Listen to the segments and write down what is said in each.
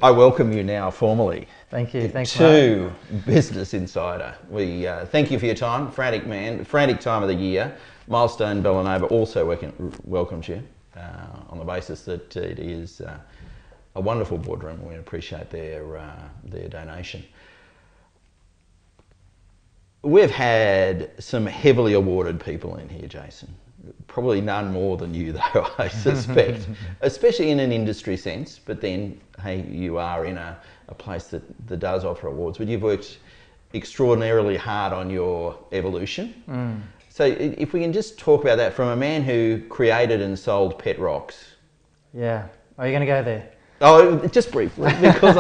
I welcome you now formally. Thank you. Thanks, to Business Insider. We thank you for your time. Frantic time of the year. Milestone Bellanova also welcomes you on the basis that it is a wonderful boardroom. We appreciate their donation. We've had some heavily awarded people in here, Jason. Probably none more than you, though, I suspect, especially in an industry sense. But then, hey, you are in a place that does offer awards. But you've worked extraordinarily hard on your evolution. So if we can just talk about that from a man who created and sold pet rocks. Yeah. Are you going to go there? Oh, just briefly, because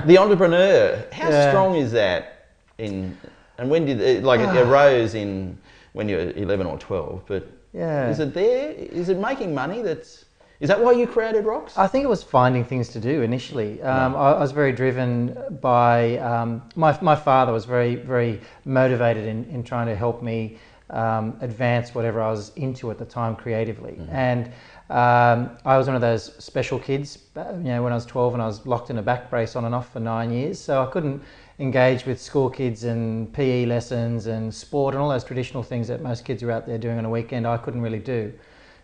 the entrepreneur, how strong is that in, and when did it arose in, when you're 11 or 12, but is it there? Is it making money? Is that why you created rocks? I think it was finding things to do initially. I was very driven by, my father was very, very motivated in trying to help me advance whatever I was into at the time creatively. And I was one of those special kids, when I was 12 and I was locked in a back brace on and off for 9 years. So I couldn't engage with school kids and PE lessons and sport and all those traditional things that most kids are out there doing on a weekend. I couldn't really do.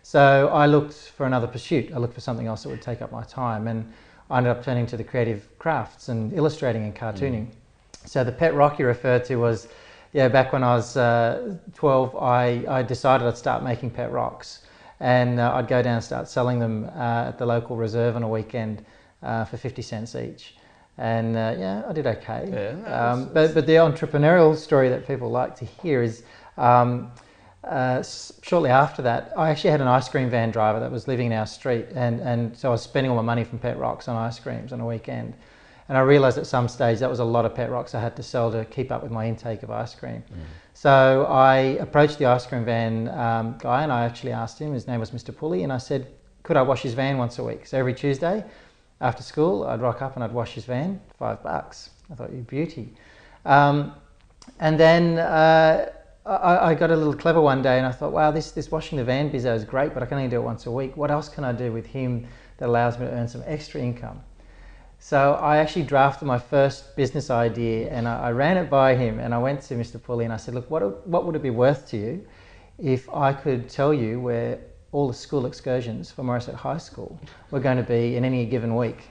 So I looked for another pursuit. I looked for something else that would take up my time, and I ended up turning to the creative crafts and illustrating and cartooning. So the pet rock you referred to was, back when I was 12, I decided I'd start making pet rocks, and I'd go down and start selling them at the local reserve on a weekend for 50 cents each. And I did okay. But the entrepreneurial story that people like to hear is shortly after that, I actually had an ice cream van driver that was living in our street, and so I was spending all my money from pet rocks on ice creams on a weekend. And I realised at some stage that was a lot of pet rocks I had to sell to keep up with my intake of ice cream. So I approached the ice cream van guy, and I actually asked him, his name was Mr. Pulley, and I said, could I wash his van once a week? So every Tuesday after school, I'd rock up and I'd wash his van, $5. I thought, you beauty. And then I got a little clever one day, and I thought, wow, this washing the van bizzo is great, but I can only do it once a week. What else can I do with him that allows me to earn some extra income? So I actually drafted my first business idea, and I ran it by him, and I went to Mr. Pulley and I said, look, what would it be worth to you if I could tell you where all the school excursions for Morisset High School were going to be in any given week?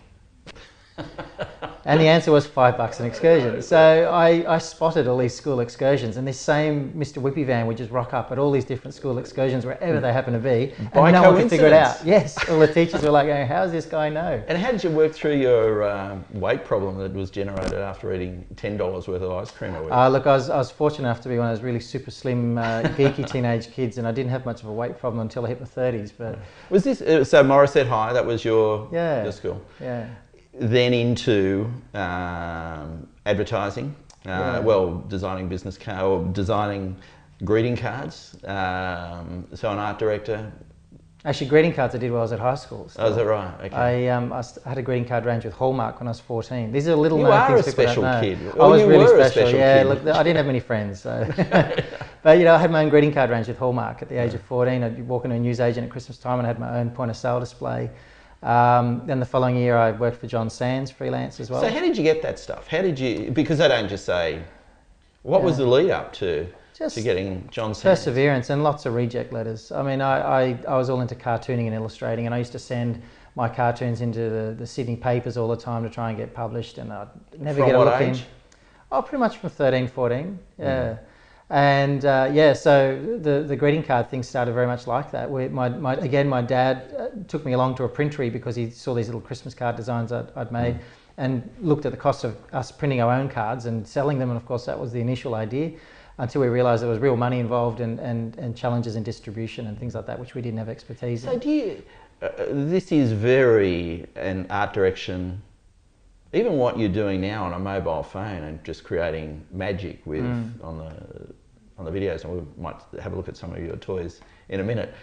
And the answer was $5 an excursion. So I spotted all these school excursions, and this same Mr. Whippy van would just rock up at all these different school excursions wherever they happen to be, and no one could figure it out. Yes, all the teachers were like going, how does this guy know? And how did you work through your weight problem that was generated after eating $10 worth of ice cream a week? Look, I was fortunate enough to be one of those really super slim, geeky teenage kids, and I didn't have much of a weight problem until I hit my 30s. But was this so Morisset High? That was your school. Yeah. Then into advertising, designing business cards, or designing greeting cards. So an art director. Actually, greeting cards I did while I was at high school. So is that right? Okay. I had a greeting card range with Hallmark when I was 14. These are little known things people don't know. You are a special kid. I was really special. Kid. Look, I didn't have many friends, so. But I had my own greeting card range with Hallmark at the age of 14. I'd walk into a newsagent at Christmas time and I had my own point of sale display. Then the following year I worked for John Sands freelance as well. So how did you get that stuff? How did you, because they don't just say, what was the lead up to getting John Sands? Perseverance and lots of reject letters. I mean, I was all into cartooning and illustrating, and I used to send my cartoons into the Sydney papers all the time to try and get published, and I'd never get a look in. Oh, pretty much from 13, 14, yeah. And so the greeting card thing started very much like that. My dad took me along to a printery because he saw these little Christmas card designs I'd made, and looked at the cost of us printing our own cards and selling them. And of course, that was the initial idea, until we realised there was real money involved and challenges in distribution and things like that, which we didn't have expertise in. So do you? This is very an art direction. Even what you're doing now on a mobile phone and just creating magic with on the videos, and we might have a look at some of your toys in a minute.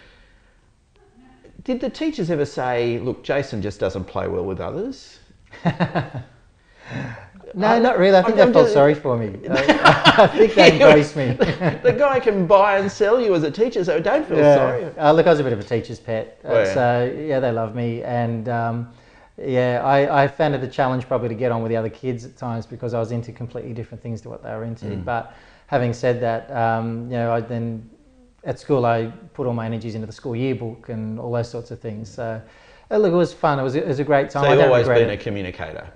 Did the teachers ever say, look, Jason just doesn't play well with others? No, not really. I think they felt sorry for me. I think they embraced me. The guy can buy and sell you as a teacher, so don't feel sorry. Look, I was a bit of a teacher's pet. So, they love me. And Yeah, I found it a challenge probably to get on with the other kids at times because I was into completely different things to what they were into. But having said that, I then at school I put all my energies into the school yearbook and all those sorts of things. So look, it was fun. It was a great time. So you've always been a communicator.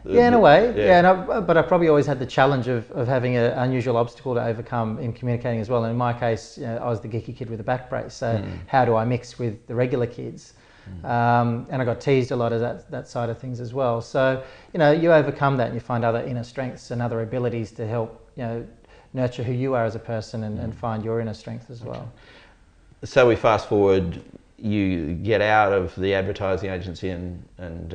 Yeah, in a way. Yeah, but I probably always had the challenge of having an unusual obstacle to overcome in communicating as well. And in my case, I was the geeky kid with the back brace. So how do I mix with the regular kids? And I got teased a lot of that side of things as well. So, you overcome that and you find other inner strengths and other abilities to help, nurture who you are as a person and find your inner strength as well. So we fast forward, you get out of the advertising agency and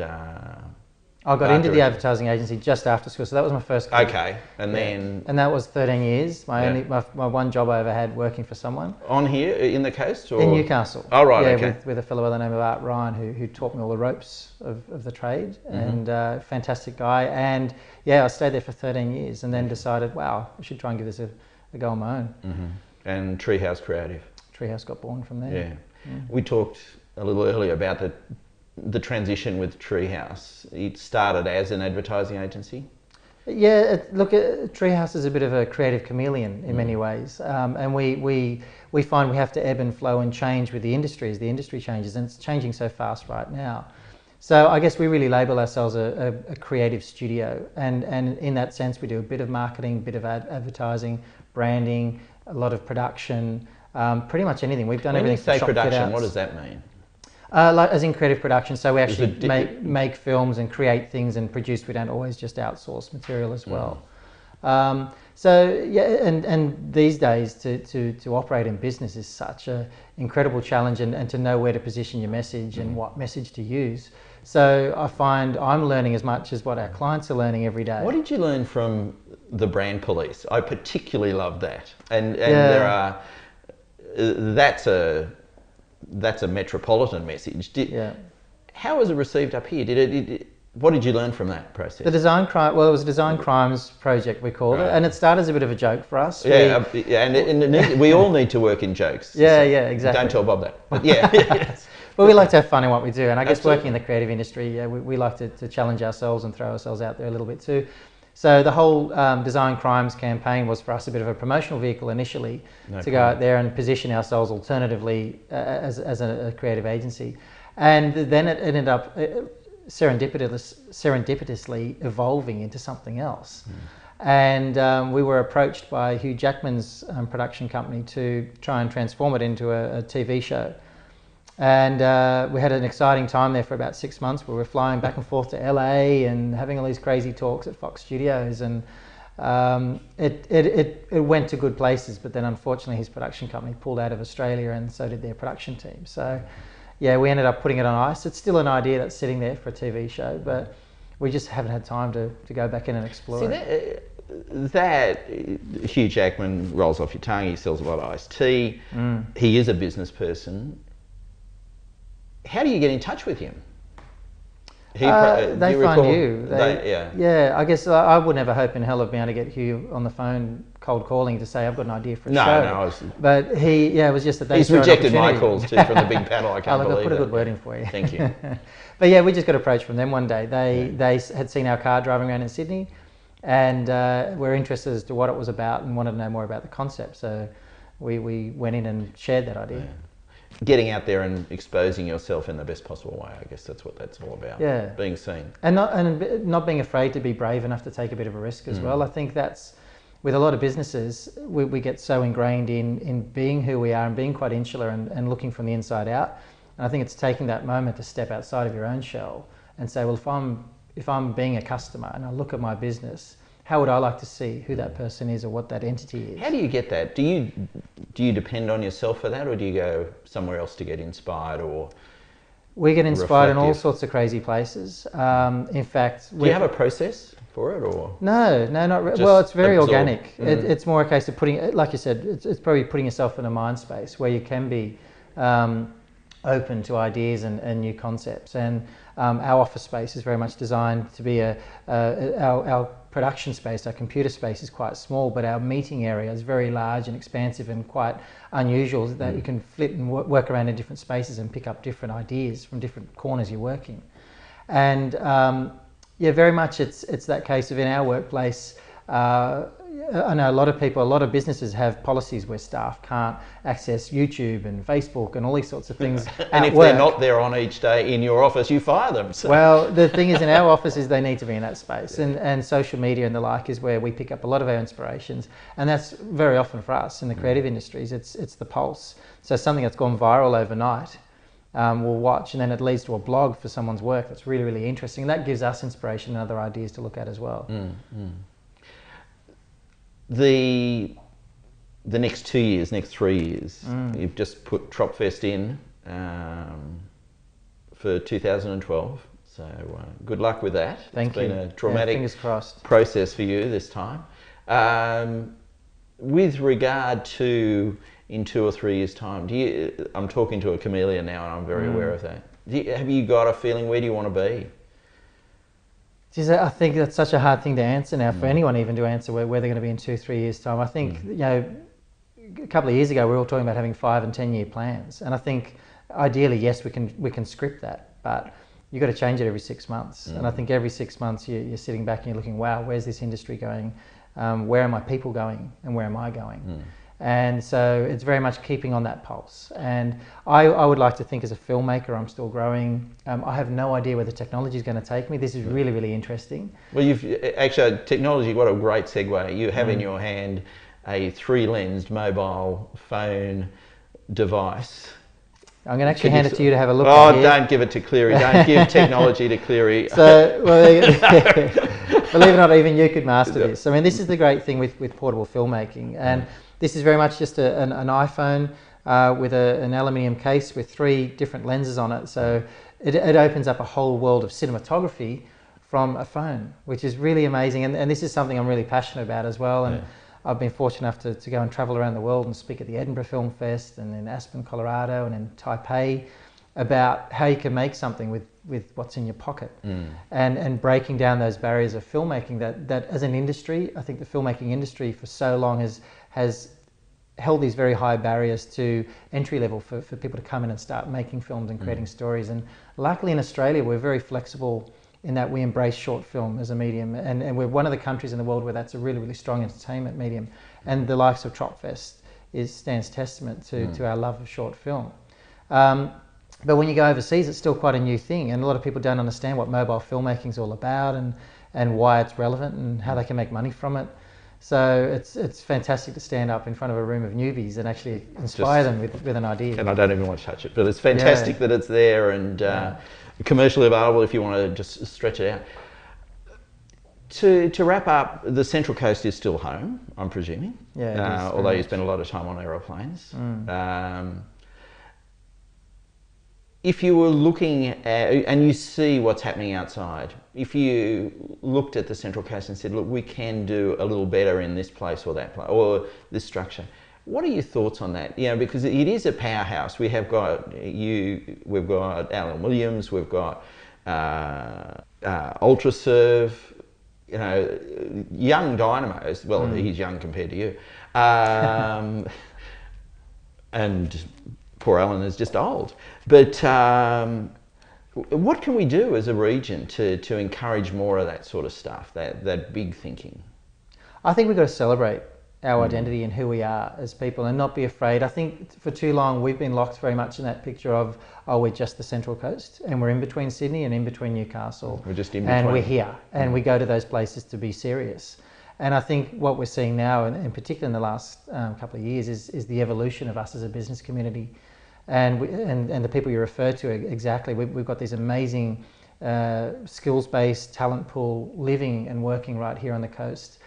I got into the advertising agency just after school, so that was my first career. Okay, and then... And that was 13 years, my one job I ever had working for someone. On here, in the coast? Or? In Newcastle. Oh, right, yeah, okay. with a fellow by the name of Art Ryan, who taught me all the ropes of the trade, and fantastic guy. And I stayed there for 13 years and then decided, wow, I should try and give this a go on my own. And Treehouse Creative? Treehouse got born from there. Yeah. We talked a little earlier about the transition with Treehouse. It started as an advertising agency? Yeah, look, Treehouse is a bit of a creative chameleon in many ways, and we find we have to ebb and flow and change with the industry as the industry changes, and it's changing so fast right now. So I guess we really label ourselves a creative studio, and in that sense we do a bit of marketing, a bit of advertising, branding, a lot of production, pretty much anything. We've done everything. When you say production, what does that mean? Like as in creative production, so we actually make films and create things and produce. We don't always just outsource material as well. And these days to operate in business is such an incredible challenge, and to know where to position your message and what message to use. So I find I'm learning as much as what our clients are learning every day. What did you learn from the brand police? I particularly love that, and there are that's a metropolitan message. How was it received up here? What did you learn from that process? The design crime. Well, it was a design crimes project we called it, and it started as a bit of a joke for us. And we all need to work in jokes. Yeah, exactly. Don't tell Bob that. But yes. Well, we like to have fun in what we do, and I guess working in the creative industry, we like to challenge ourselves and throw ourselves out there a little bit too. So the whole Design Crimes campaign was for us a bit of a promotional vehicle initially to go out there and position ourselves alternatively as a creative agency. And then it ended up serendipitously evolving into something else. And we were approached by Hugh Jackman's production company to try and transform it into a TV show. And we had an exciting time there for about 6 months. We were flying back and forth to LA and having all these crazy talks at Fox Studios, and it went to good places. But then unfortunately his production company pulled out of Australia, and so did their production team. So yeah, we ended up putting it on ice. It's still an idea that's sitting there for a TV show, but we just haven't had time to go back in and explore it. That Hugh Jackman rolls off your tongue. He sells a lot of iced tea. He is a business person. How do you get in touch with him? They find you. Yeah, I guess I would never hope in hell of being able to get Hugh on the phone cold calling to say I've got an idea for a show. But it was just that he's rejected my calls too from the big panel. I can't believe it. I put a good word in for you. Thank you. But yeah, we just got approached from them one day. They had seen our car driving around in Sydney, and were interested as to what it was about and wanted to know more about the concept. So we went in and shared that idea. Getting out there and exposing yourself in the best possible way. I guess that's what that's all about. Yeah, being seen, and not being afraid to be brave enough to take a bit of a risk as well. I think that's with a lot of businesses, we get so ingrained in being who we are and being quite insular and looking from the inside out. And I think it's taking that moment to step outside of your own shell and say, well, if I'm being a customer and I look at my business, how would I like to see who that person is or what that entity is? How do you get that? Do you depend on yourself for that, or do you go somewhere else to get inspired? Or we get inspired in all sorts of crazy places. In fact, do you have a process for it, or no, not really. Well, it's very organic. It's more a case of putting, like you said, it's probably putting yourself in a mind space where you can be open to ideas and new concepts. And our office space is very much designed to be our production space, our computer space is quite small, but our meeting area is very large and expansive and quite unusual, that you can flip and work around in different spaces and pick up different ideas from different corners you're working. And yeah, very much it's that case of in our workplace. I know a lot of businesses have policies where staff can't access YouTube and Facebook and all these sorts of things and if work. they're not there on each day in your office, you fire them. So. Well, the thing is, in our offices, they need to be in that space, and social media and the like is where we pick up a lot of our inspirations, and that's very often for us in the creative industries. It's the pulse. So something that's gone viral overnight, we'll watch, and then it leads to a blog for someone's work that's really, really interesting. And that gives us inspiration and other ideas to look at as well. The next 2 years, next 3 years, you've just put Tropfest in for 2012. So good luck with that. Thank you. It's been a traumatic fingers crossed. process for you this time. With regard to in 2 or 3 years' time, I'm talking to a chameleon now, and I'm very aware of that. Have you got a feeling, where do you want to be? I think that's such a hard thing to answer now for anyone even to answer where they're going to be in 2 or 3 years' time. I think you know, a couple of years ago we were all talking about having 5 and 10 year plans, and I think ideally yes we can script that, but you've got to change it every 6 months. And I think every 6 months you're sitting back and you're looking, wow, where's this industry going? Where are my people going, and where am I going? And so it's very much keeping on that pulse. And I would like to think as a filmmaker, I'm still growing. I have no idea where the technology is going to take me. This is really, really interesting. Well, you've actually, technology, what a great segue. You have in your hand a 3-lensed mobile phone device. I'm going to actually hand it to you to have a look at. Oh, don't give it to Cleary. Don't give technology to Cleary. So, well, believe it or not, even you could master this. I mean, this is the great thing with portable filmmaking. And this is very much just an iPhone with an aluminium case with 3 different lenses on it. So it opens up a whole world of cinematography from a phone, which is really amazing. And this is something I'm really passionate about as well. And I've been fortunate enough to go and travel around the world and speak at the Edinburgh Film Fest and in Aspen, Colorado, and in Taipei about how you can make something with what's in your pocket, and breaking down those barriers of filmmaking that as an industry, I think the filmmaking industry for so long has held these very high barriers to entry level for people to come in and start making films and creating stories. And luckily in Australia, we're very flexible in that we embrace short film as a medium, and we're one of the countries in the world where that's a really, really strong entertainment medium. And the likes of Tropfest stands testament to our love of short film. But when you go overseas, it's still quite a new thing, and a lot of people don't understand what mobile filmmaking is all about and why it's relevant and how they can make money from it. So it's fantastic to stand up in front of a room of newbies and actually inspire them with an idea. And I don't even want to touch it, but it's fantastic that it's there and commercially available if you want to just stretch it out. To wrap up, the Central Coast is still home, I'm presuming. Yeah, it is, although you spend a lot of time on aeroplanes. If you were looking at, and you see what's happening outside, if you looked at the Central Coast and said, look, we can do a little better in this place or that place, or this structure, what are your thoughts on that? You know, because it is a powerhouse. We've got Alan Williams, we've got Ultraserve, you know, young dynamos. Well, he's young compared to you. And poor Alan is just old. But what can we do as a region to encourage more of that sort of stuff, that big thinking? I think we've got to celebrate our identity and who we are as people and not be afraid. I think for too long we've been locked very much in that picture of, oh, we're just the Central Coast and we're in between Sydney and in between Newcastle. We're just in between. And we're here and we go to those places to be serious. And I think what we're seeing now, and in particular in the last couple of years, is the evolution of us as a business community. And the people you refer to exactly, we've got these amazing skills-based talent pool living and working right here on the coast.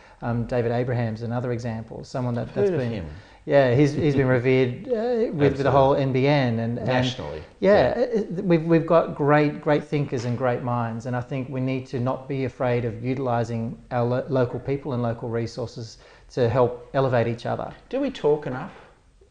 David Abraham's another example, someone that's been, him. Yeah, he's been revered with the whole NBN and nationally. We've got great thinkers and great minds, and I think we need to not be afraid of utilising our local people and local resources to help elevate each other. Do we talk enough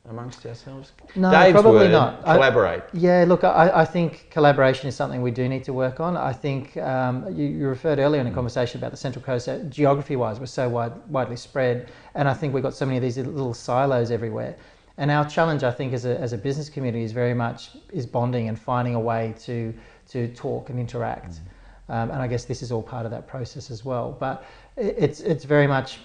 amongst ourselves? No, Dave's probably word, not. Collaborate. Look, I think collaboration is something we do need to work on. I think you referred earlier in a conversation about the Central Coast, geography-wise, we're so widely spread, and I think we've got so many of these little silos everywhere. And our challenge, I think, as a business community is very much bonding and finding a way to talk and interact. And I guess this is all part of that process as well. But it's very much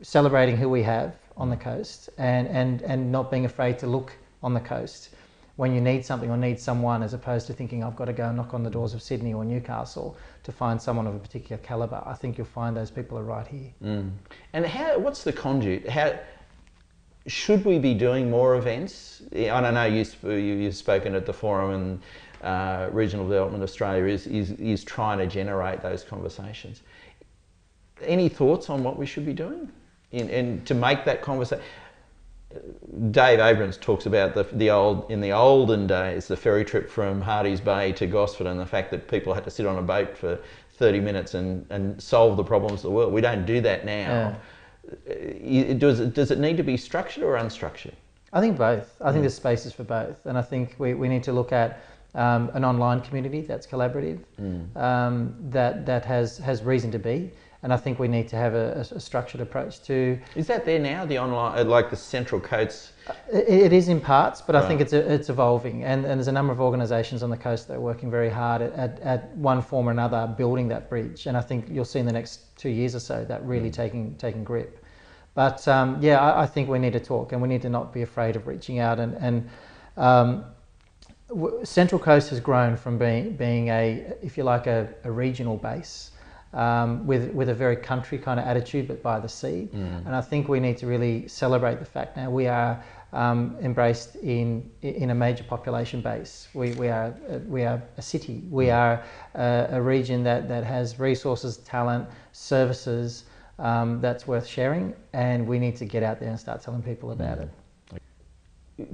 celebrating who we have on the coast, and not being afraid to look on the coast when you need something or need someone, as opposed to thinking I've got to go and knock on the doors of Sydney or Newcastle to find someone of a particular calibre. I think you'll find those people are right here. And what's the conduit? How should we be doing more events? I don't know, you've spoken at the forum, and Regional Development Australia is trying to generate those conversations. Any thoughts on what we should be doing and to make that conversation? Dave Abrams talks about in the olden days, the ferry trip from Hardy's Bay to Gosford, and the fact that people had to sit on a boat for 30 minutes and solve the problems of the world. We don't do that now. Does it need to be structured or unstructured? I think both. I think there's spaces for both, and I think we need to look at an online community that's collaborative, that has reason to be. And I think we need to have a structured approach to... Is that there now, the online, like the Central Coast? It is in parts, but I think it's evolving. And there's a number of organisations on the coast that are working very hard at one form or another building that bridge. And I think you'll see in the next 2 years or so that really taking grip. But I think we need to talk, and we need to not be afraid of reaching out. Central Coast has grown from being if you like, a regional base, with a very country kind of attitude, but by the sea. And I think we need to really celebrate the fact now we are embraced in a major population base. We are a city. We are a region that has resources, talent, services that's worth sharing, and we need to get out there and start telling people about it.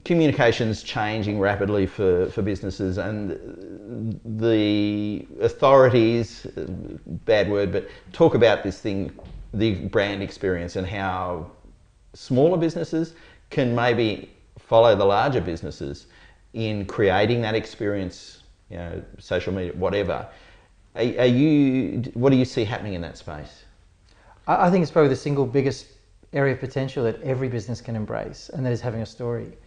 Communication's changing rapidly for businesses, and the authorities, bad word, but talk about this thing, the brand experience, and how smaller businesses can maybe follow the larger businesses in creating that experience, social media, whatever. What do you see happening in that space? I think it's probably the single biggest area of potential that every business can embrace, and that is having a story.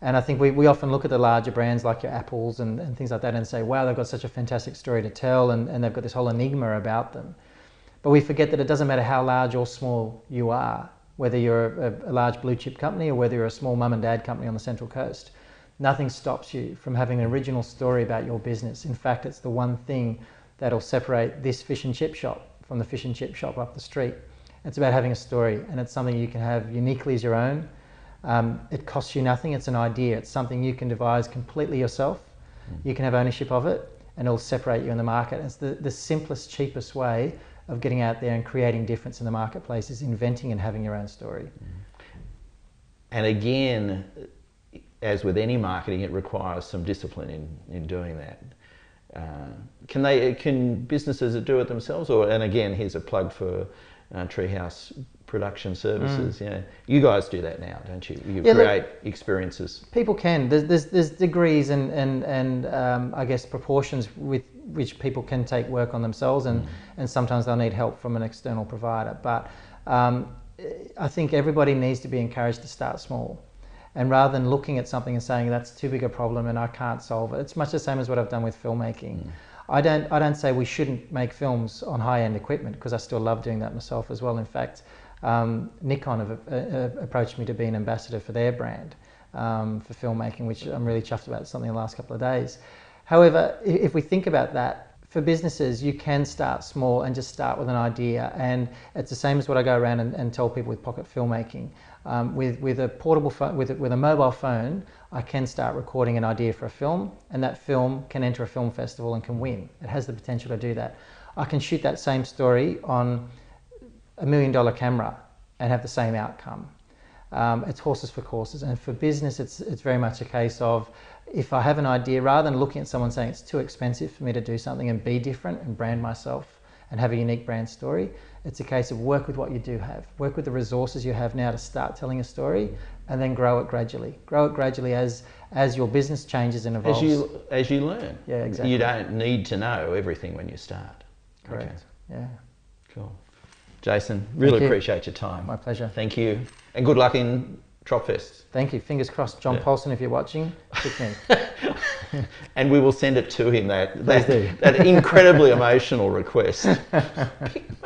And I think we often look at the larger brands like your Apples and things like that and say, wow, they've got such a fantastic story to tell, and they've got this whole enigma about them. But we forget that it doesn't matter how large or small you are, whether you're a large blue chip company or whether you're a small mum and dad company on the Central Coast. Nothing stops you from having an original story about your business. In fact, it's the one thing that'll separate this fish and chip shop from the fish and chip shop up the street. It's about having a story, and it's something you can have uniquely as your own. It costs you nothing. It's an idea. It's something you can devise completely yourself. You can have ownership of it, and it'll separate you in the market. It's the simplest, cheapest way of getting out there and creating difference in the marketplace is inventing and having your own story. And again, as with any marketing, it requires some discipline in doing that. Can businesses do it themselves? And again, here's a plug for Treehouse Production Services. You guys do that now, don't you? You create experiences. People can. There's degrees and I guess proportions with which people can take work on themselves, and sometimes they'll need help from an external provider. But I think everybody needs to be encouraged to start small. And rather than looking at something and saying that's too big a problem and I can't solve it, it's much the same as what I've done with filmmaking. I don't say we shouldn't make films on high-end equipment, because I still love doing that myself as well. In fact, Nikon have approached me to be an ambassador for their brand for filmmaking, which I'm really chuffed about. It's something in the last couple of days. However, if we think about that, for businesses, you can start small and just start with an idea. And it's the same as what I go around and tell people with pocket filmmaking. With a portable phone, with a mobile phone, I can start recording an idea for a film, and that film can enter a film festival and can win. It has the potential to do that. I can shoot that same story on $1 million camera and have the same outcome. It's horses for courses. And for business, it's very much a case of, if I have an idea, rather than looking at someone saying it's too expensive for me to do something and be different and brand myself and have a unique brand story, it's a case of work with what you do have. Work with the resources you have now to start telling a story, and then grow it gradually. Grow it gradually as your business changes and evolves. As you learn. Yeah, exactly. You don't need to know everything when you start. Correct. Okay. Yeah. Cool. Jason, really appreciate your time. My pleasure. Thank you. And good luck in Tropfest. Thank you. Fingers crossed. John Paulson, if you're watching, pick me. And we will send it to him, that Please do. that incredibly emotional request. Pick me.